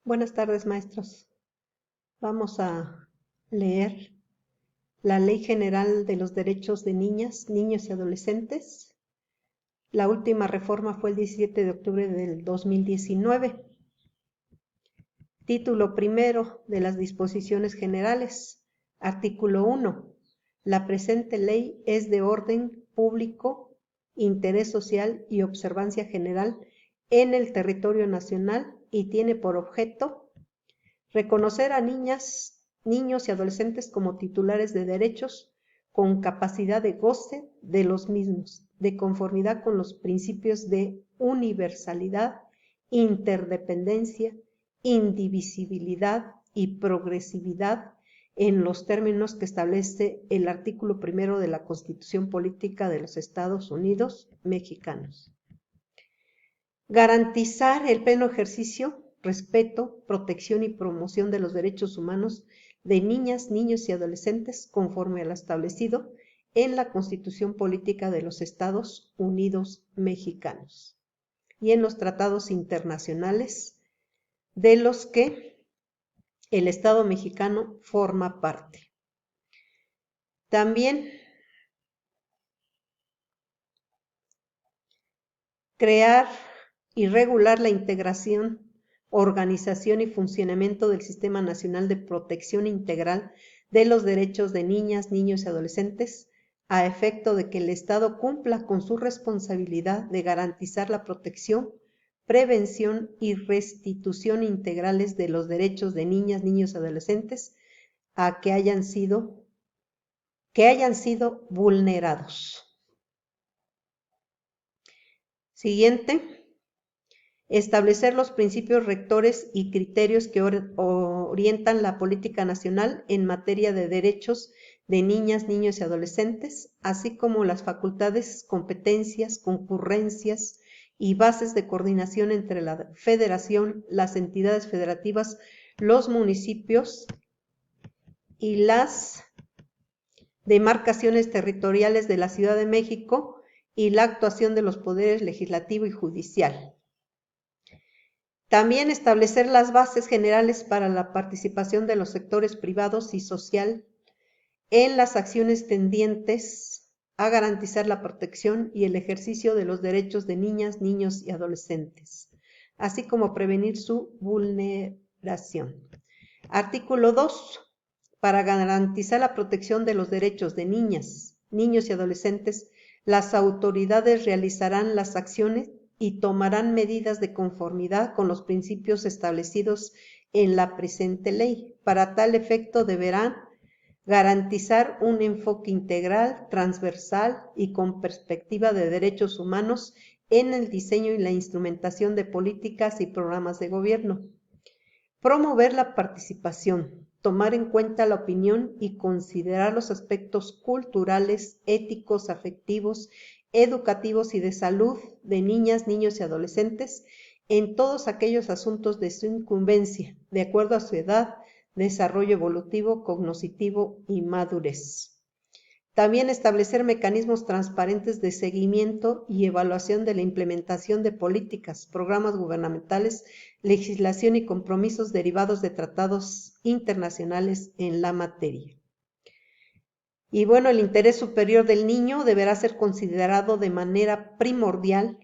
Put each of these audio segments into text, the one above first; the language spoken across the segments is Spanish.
Buenas tardes, maestros. Vamos a leer la Ley General de los Derechos de Niñas, Niños y Adolescentes. La última reforma fue el 17 de octubre del 2019. Título primero de las disposiciones generales. Artículo 1. La presente ley es de orden público, interés social y observancia general en el territorio nacional y tiene por objeto reconocer a niñas, niños y adolescentes como titulares de derechos con capacidad de goce de los mismos, de conformidad con los principios de universalidad, interdependencia, indivisibilidad y progresividad en los términos que establece el artículo primero de la Constitución Política de los Estados Unidos Mexicanos. Garantizar el pleno ejercicio, respeto, protección y promoción de los derechos humanos de niñas, niños y adolescentes conforme a lo establecido en la Constitución Política de los Estados Unidos Mexicanos y en los tratados internacionales de los que el Estado mexicano forma parte. También crear y regular la integración, organización y funcionamiento del Sistema Nacional de Protección Integral de los Derechos de Niñas, Niños y Adolescentes, a efecto de que el Estado cumpla con su responsabilidad de garantizar la protección, prevención y restitución integrales de los derechos de niñas, niños y adolescentes a que hayan sido vulnerados. Siguiente. Establecer los principios rectores y criterios que orientan la política nacional en materia de derechos de niñas, niños y adolescentes, así como las facultades, competencias, concurrencias y bases de coordinación entre la federación, las entidades federativas, los municipios y las demarcaciones territoriales de la Ciudad de México y la actuación de los poderes legislativo y judicial. También establecer las bases generales para la participación de los sectores privados y social en las acciones tendientes a garantizar la protección y el ejercicio de los derechos de niñas, niños y adolescentes, así como prevenir su vulneración. Artículo 2. Para garantizar la protección de los derechos de niñas, niños y adolescentes, las autoridades realizarán las acciones y tomarán medidas de conformidad con los principios establecidos en la presente ley. Para tal efecto deberán garantizar un enfoque integral, transversal y con perspectiva de derechos humanos en el diseño y la instrumentación de políticas y programas de gobierno. Promover la participación, tomar en cuenta la opinión y considerar los aspectos culturales, éticos, afectivos, educativos y de salud de niñas, niños y adolescentes en todos aquellos asuntos de su incumbencia, de acuerdo a su edad, desarrollo evolutivo, cognitivo y madurez. También establecer mecanismos transparentes de seguimiento y evaluación de la implementación de políticas, programas gubernamentales, legislación y compromisos derivados de tratados internacionales en la materia. Y bueno, el interés superior del niño deberá ser considerado de manera primordial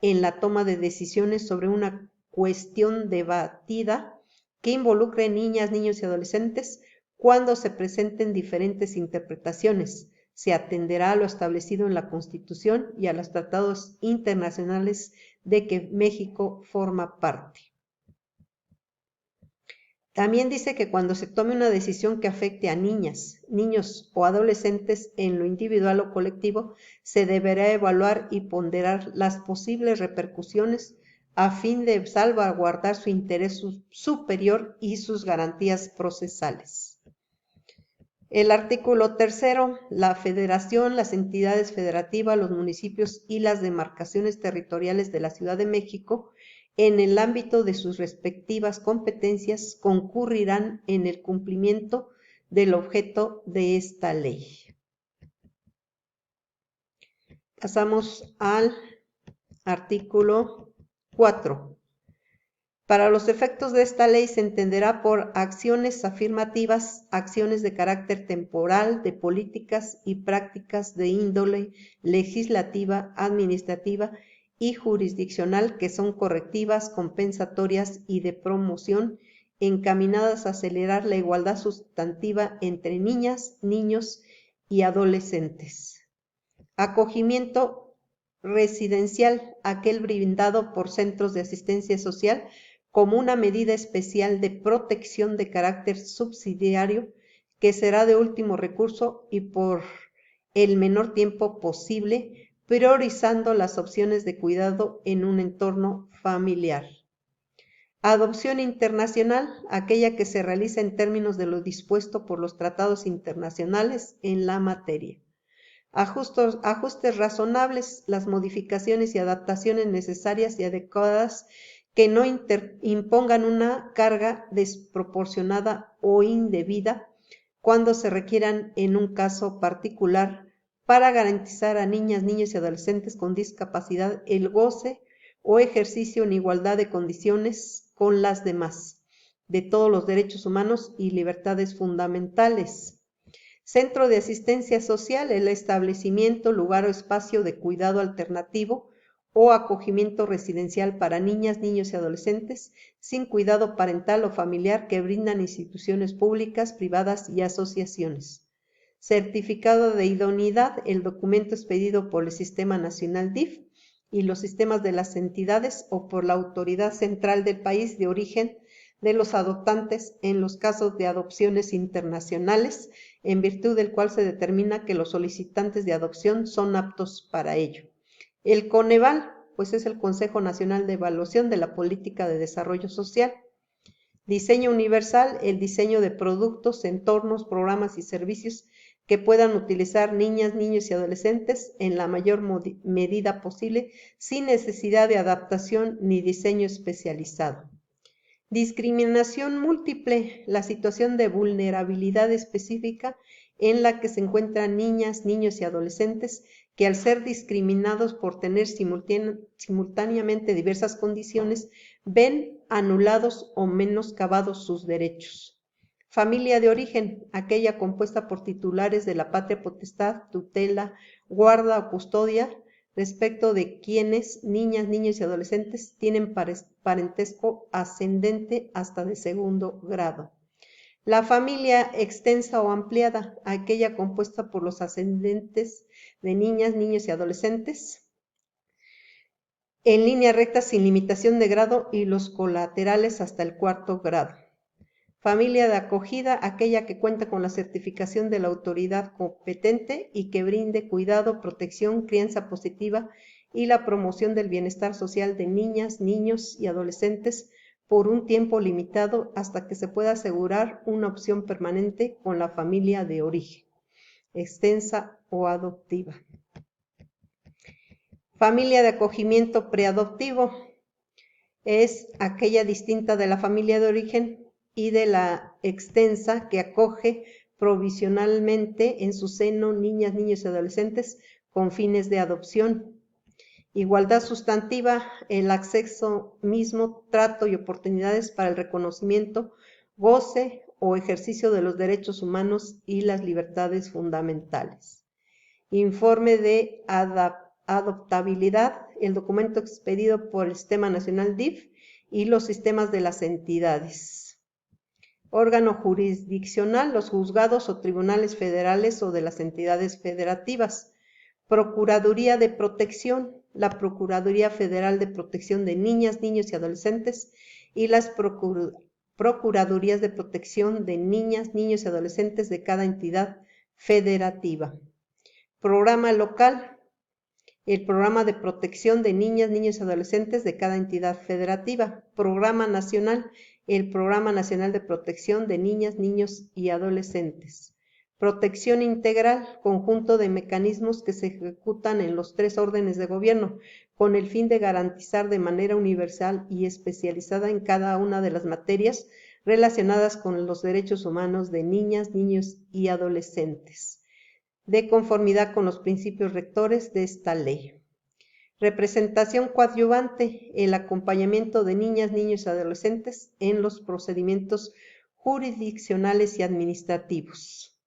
en la toma de decisiones sobre una cuestión debatida que involucre niñas, niños y adolescentes. Cuando se presenten diferentes interpretaciones, se atenderá a lo establecido en la Constitución y a los tratados internacionales de que México forma parte. También dice que cuando se tome una decisión que afecte a niñas, niños o adolescentes en lo individual o colectivo, se deberá evaluar y ponderar las posibles repercusiones a fin de salvaguardar su interés superior y sus garantías procesales. El artículo 3, la federación, las entidades federativas, los municipios y las demarcaciones territoriales de la Ciudad de México, en el ámbito de sus respectivas competencias, concurrirán en el cumplimiento del objeto de esta ley. Pasamos al artículo 4. Para los efectos de esta ley se entenderá por acciones afirmativas, acciones de carácter temporal, de políticas y prácticas de índole legislativa, administrativa y jurisdiccional que son correctivas, compensatorias y de promoción, encaminadas a acelerar la igualdad sustantiva entre niñas, niños y adolescentes. Acogimiento residencial, aquel brindado por centros de asistencia social como una medida especial de protección de carácter subsidiario que será de último recurso y por el menor tiempo posible, priorizando las opciones de cuidado en un entorno familiar. Adopción internacional, aquella que se realiza en términos de lo dispuesto por los tratados internacionales en la materia. Ajustes razonables, las modificaciones y adaptaciones necesarias y adecuadas que no impongan una carga desproporcionada o indebida cuando se requieran en un caso particular para garantizar a niñas, niños y adolescentes con discapacidad el goce o ejercicio en igualdad de condiciones con las demás, de todos los derechos humanos y libertades fundamentales. Centro de asistencia social, el establecimiento, lugar o espacio de cuidado alternativo o acogimiento residencial para niñas, niños y adolescentes sin cuidado parental o familiar que brindan instituciones públicas, privadas y asociaciones. Certificado de idoneidad, el documento expedido por el Sistema Nacional DIF y los sistemas de las entidades o por la autoridad central del país de origen de los adoptantes en los casos de adopciones internacionales, en virtud del cual se determina que los solicitantes de adopción son aptos para ello. El Coneval, pues es el Consejo Nacional de Evaluación de la Política de Desarrollo Social. Diseño universal, el diseño de productos, entornos, programas y servicios que puedan utilizar niñas, niños y adolescentes en la mayor medida posible, sin necesidad de adaptación ni diseño especializado. Discriminación múltiple, la situación de vulnerabilidad específica en la que se encuentran niñas, niños y adolescentes que al ser discriminados por tener simultáneamente diversas condiciones, ven anulados o menoscabados sus derechos. Familia de origen, aquella compuesta por titulares de la patria potestad, tutela, guarda o custodia, respecto de quienes, niñas, niños y adolescentes, tienen parentesco ascendente hasta de segundo grado. La familia extensa o ampliada, aquella compuesta por los ascendentes de niñas, niños y adolescentes, en línea recta sin limitación de grado y los colaterales hasta el cuarto grado. Familia de acogida, aquella que cuenta con la certificación de la autoridad competente y que brinde cuidado, protección, crianza positiva y la promoción del bienestar social de niñas, niños y adolescentes por un tiempo limitado hasta que se pueda asegurar una opción permanente con la familia de origen, extensa o adoptiva. Familia de acogimiento preadoptivo es aquella distinta de la familia de origen y de la extensa que acoge provisionalmente en su seno niñas, niños y adolescentes con fines de adopción. Igualdad sustantiva, el acceso mismo, trato y oportunidades para el reconocimiento, goce o ejercicio de los derechos humanos y las libertades fundamentales. Informe de adoptabilidad, el documento expedido por el Sistema Nacional DIF y los sistemas de las entidades. Órgano jurisdiccional, los juzgados o tribunales federales o de las entidades federativas. Procuraduría de Protección, la Procuraduría Federal de Protección de Niñas, Niños y Adolescentes y las Procuradurías de Protección de Niñas, Niños y Adolescentes de cada entidad federativa. Programa local, el Programa de Protección de Niñas, Niños y Adolescentes de cada entidad federativa. Programa nacional, el Programa Nacional de Protección de Niñas, Niños y Adolescentes. Protección integral, conjunto de mecanismos que se ejecutan en los 3 órdenes de gobierno, con el fin de garantizar de manera universal y especializada en cada una de las materias relacionadas con los derechos humanos de niñas, niños y adolescentes, de conformidad con los principios rectores de esta ley. Representación coadyuvante, el acompañamiento de niñas, niños y adolescentes en los procedimientos jurisdiccionales y administrativos.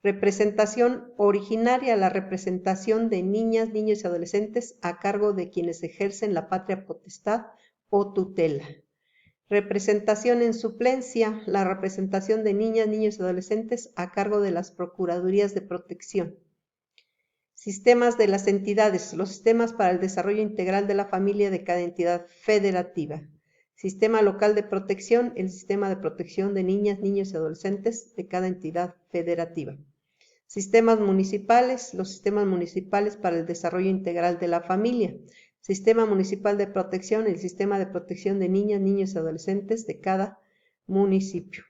Representación originaria, la representación de niñas, niños y adolescentes a cargo de quienes ejercen la patria potestad o tutela. Representación en suplencia, la representación de niñas, niños y adolescentes a cargo de las Procuradurías de Protección. Sistemas de las entidades, los sistemas para el desarrollo integral de la familia de cada entidad federativa. Sistema local de protección, el sistema de protección de niñas, niños y adolescentes de cada entidad federativa. Sistemas municipales, los sistemas municipales para el desarrollo integral de la familia. Sistema municipal de protección, el sistema de protección de niñas, niños y adolescentes de cada municipio.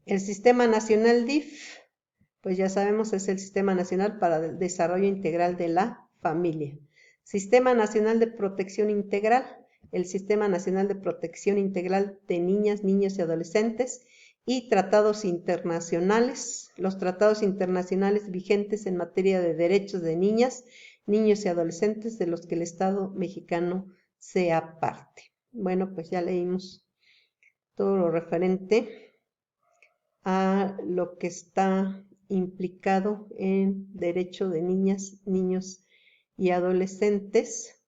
El sistema nacional DIF, pues ya sabemos, es el Sistema Nacional para el Desarrollo Integral de la Familia. Sistema Nacional de Protección Integral, el Sistema Nacional de Protección Integral de Niñas, Niños y Adolescentes, y tratados internacionales, los tratados internacionales vigentes en materia de derechos de niñas, niños y adolescentes de los que el Estado mexicano sea parte. Bueno, pues ya leímos todo lo referente a lo que está implicado en derecho de niñas, niños y adolescentes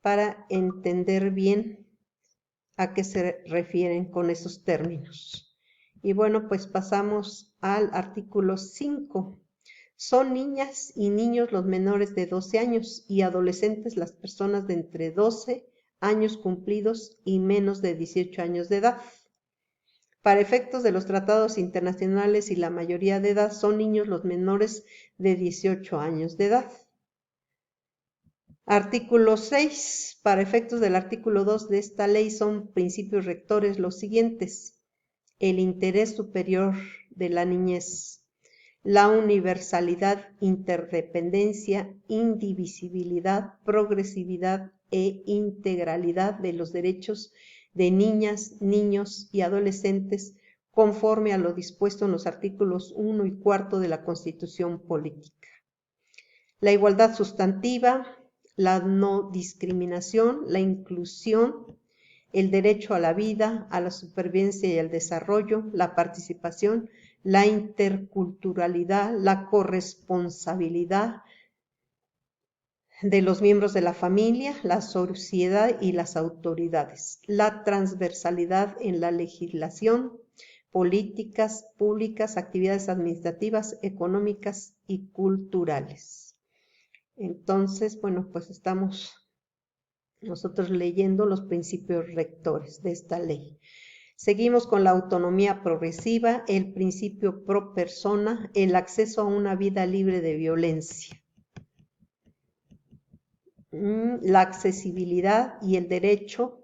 para entender bien a qué se refieren con esos términos. Y bueno, pues pasamos al artículo 5. Son niñas y niños los menores de 12 años y adolescentes las personas de entre 12 años cumplidos y menos de 18 años de edad. Para efectos de los tratados internacionales y la mayoría de edad son niños los menores de 18 años de edad. Artículo 6. Para efectos del artículo 2 de esta ley son principios rectores los siguientes: el interés superior de la niñez, la universalidad, interdependencia, indivisibilidad, progresividad e integralidad de los derechos de niñas, niños y adolescentes conforme a lo dispuesto en los artículos 1 y 4 de la Constitución Política. La igualdad sustantiva, la no discriminación, la inclusión, el derecho a la vida, a la supervivencia y al desarrollo, la participación, la interculturalidad, la corresponsabilidad de los miembros de la familia, la sociedad y las autoridades, la transversalidad en la legislación, políticas públicas, actividades administrativas, económicas y culturales. Entonces, bueno, pues estamos nosotros leyendo los principios rectores de esta ley. Seguimos con la autonomía progresiva, el principio pro persona, el acceso a una vida libre de violencia, la accesibilidad y el derecho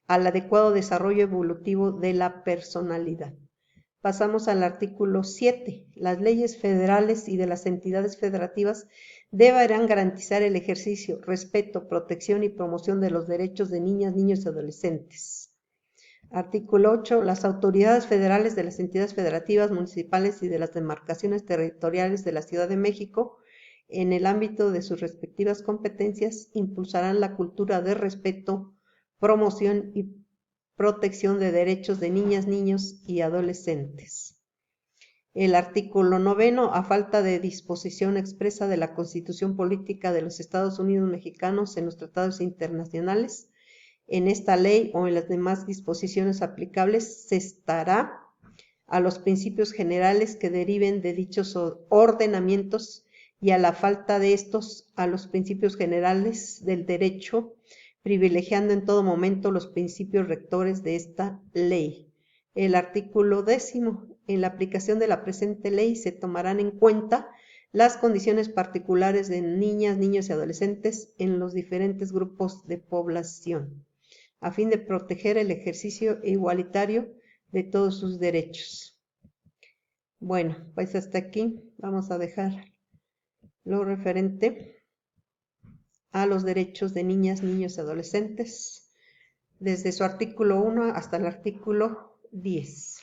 al adecuado desarrollo evolutivo de la personalidad. Pasamos al artículo 7. Las leyes federales y de las entidades federativas deberán garantizar el ejercicio, respeto, protección y promoción de los derechos de niñas, niños y adolescentes. Artículo 8. Las autoridades federales de las entidades federativas, municipales y de las demarcaciones territoriales de la Ciudad de México, en el ámbito de sus respectivas competencias, impulsarán la cultura de respeto, promoción y protección de derechos de niñas, niños y adolescentes. El artículo 9, a falta de disposición expresa de la Constitución Política de los Estados Unidos Mexicanos en los tratados internacionales, en esta ley o en las demás disposiciones aplicables, se estará a los principios generales que deriven de dichos ordenamientos y a la falta de estos a los principios generales del derecho, privilegiando en todo momento los principios rectores de esta ley. El artículo 10. En la aplicación de la presente ley se tomarán en cuenta las condiciones particulares de niñas, niños y adolescentes en los diferentes grupos de población, a fin de proteger el ejercicio igualitario de todos sus derechos. Bueno, pues hasta aquí vamos a dejar lo referente a los derechos de niñas, niños y adolescentes, desde su artículo 1 hasta el artículo 10.